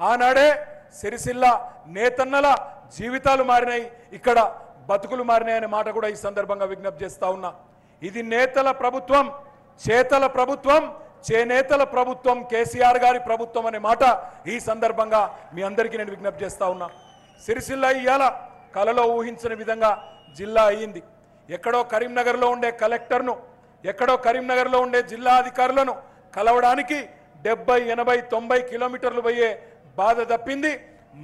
ఆనాడే సిరిసిల్ల నేతన్నల జీవితాలు మారినాయి, ఇక్కడ బతుకులు మారినాయి అనే మాట కూడా ఈ సందర్భంగా విజ్ఞప్తి చేస్తా ఉన్నా. ఇది నేతల ప్రభుత్వం, చేతల ప్రభుత్వం, చేనేతల ప్రభుత్వం, కేసీఆర్ గారి ప్రభుత్వం అనే మాట ఈ సందర్భంగా మీ అందరికీ నేను విజ్ఞప్తి చేస్తా ఉన్నా. సిరిసిల్ల ఇయ్యాల కలలో ఊహించని విధంగా జిల్లా అయ్యింది. ఎక్కడో కరీంనగర్లో ఉండే కలెక్టర్ను, ఎక్కడో కరీంనగర్లో ఉండే జిల్లా అధికారులను కలవడానికి 70, 80, 90 కిలోమీటర్లు పోయే బాధ తప్పింది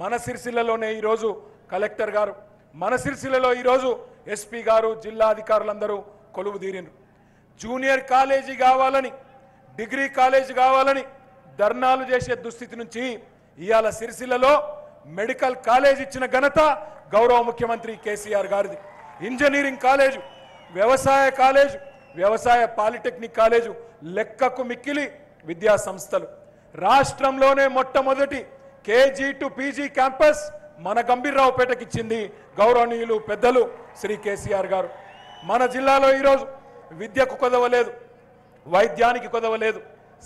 మన సిరిసిల్లలోనే ఈరోజు కలెక్టర్ గారు, మన సిరిసిల్లలో ఈరోజు ఎస్పీ గారు, జిల్లా అధికారులందరూ కొలువు తీరినారు. జూనియర్ కాలేజీ కావాలని, డిగ్రీ కాలేజీ కావాలని ధర్నాలు చేసే దుస్థితి నుంచి ఇవాళ సిరిసిల్లలో మెడికల్ కాలేజ్ ఇచ్చిన ఘనత గౌరవ ముఖ్యమంత్రి కేసీఆర్ గారిది. ఇంజనీరింగ్ కాలేజు, వ్యవసాయ కాలేజు, వ్యవసాయ పాలిటెక్నిక్ కాలేజు, లెక్కకు మిక్కిలి విద్యా సంస్థలు. రాష్ట్రంలోనే మొట్టమొదటి కేజీ టు పీజీ క్యాంపస్ మన గంభీర్రావుపేటకి ఇచ్చింది గౌరవనీయులు పెద్దలు శ్రీ కేసీఆర్ గారు. మన జిల్లాలో ఈరోజు విద్యకు కొదవలేదు, వైద్యానికి కొదవలేదు,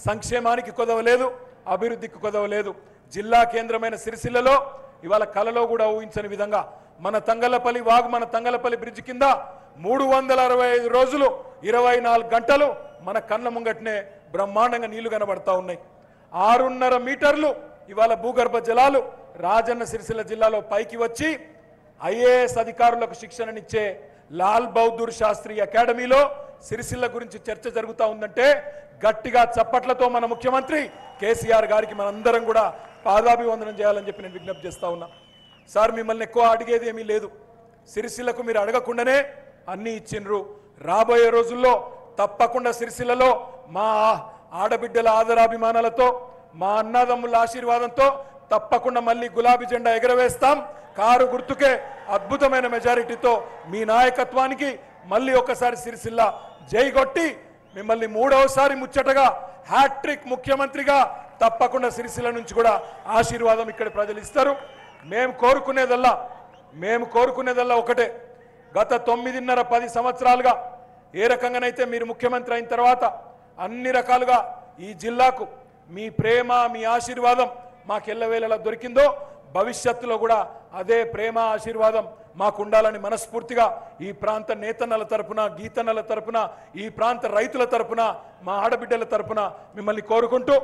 సంక్షేమానికి కొదవలేదు, అభివృద్ధికి కొదవలేదు. జిల్లా కేంద్రమైన సిరిసిల్లలో ఇవాళ కలలో కూడా ఊహించని విధంగా మన తంగలపల్లి వాగు, మన తంగలపల్లి బ్రిడ్జ్ కింద 365 రోజులు 24 గంటలు మన కళ్ళ ముంగట్నే బ్రహ్మాండంగా నీళ్లు కనబడతా ఉన్నాయి. 6.5 మీటర్లు ఇవాళ భూగర్భ జలాలు రాజన్న సిరిసిల్ల జిల్లాలో పైకి వచ్చి ఐఏఎస్ అధికారులకు శిక్షణనిచ్చే లాల్ బహదూర్ శాస్త్రి అకాడమీలో సిరిసిల్ల గురించి చర్చ జరుగుతూ ఉందంటే గట్టిగా చప్పట్లతో మన ముఖ్యమంత్రి కేసీఆర్ గారికి మనందరం కూడా పాదాభివందనం చేయాలని చెప్పి నేను విజ్ఞప్తి చేస్తా ఉన్నా. సార్, మిమ్మల్ని ఎక్కువ అడిగేది ఏమీ లేదు. సిరిసిల్లకు మీరు అడగకుండానే అన్నీ ఇచ్చిండ్రు. రాబోయే రోజుల్లో తప్పకుండా సిరిసిల్లలో మా ఆడబిడ్డల ఆదరాభిమానాలతో, మా అన్నదమ్ముల ఆశీర్వాదంతో తప్పకుండా మళ్ళీ గులాబీ జెండా ఎగరవేస్తాం. కారు గుర్తుకే అద్భుతమైన మెజారిటీతో మీ నాయకత్వానికి మళ్ళీ ఒకసారి సిరిసిల్ల జైగొట్టి మిమ్మల్ని 3వసారి ముచ్చటగా హ్యాట్రిక్ ముఖ్యమంత్రిగా తప్పకుండా సిరిసిల్ల నుంచి కూడా ఆశీర్వాదం ఇక్కడ ప్రజలు ఇస్తారు. మేము కోరుకునేదల్లా ఒకటే, గత 9.5-10 సంవత్సరాలుగా ఏ రకంగానైతే మీరు ముఖ్యమంత్రి అయిన తర్వాత అన్ని రకాలుగా ఈ జిల్లాకు మీ ప్రేమ, మీ ఆశీర్వాదం మాకు ఎల్లవేళలా దొరికిందో భవిష్యత్తులో కూడా అదే ప్రేమ, ఆశీర్వాదం మాకు ఉండాలని మనస్ఫూర్తిగా ఈ ప్రాంత నేతన్నల తరపున, గీతన్నల తరపున, ఈ ప్రాంత రైతుల తరపున, మా ఆడబిడ్డల తరపున మిమ్మల్ని కోరుకుంటూ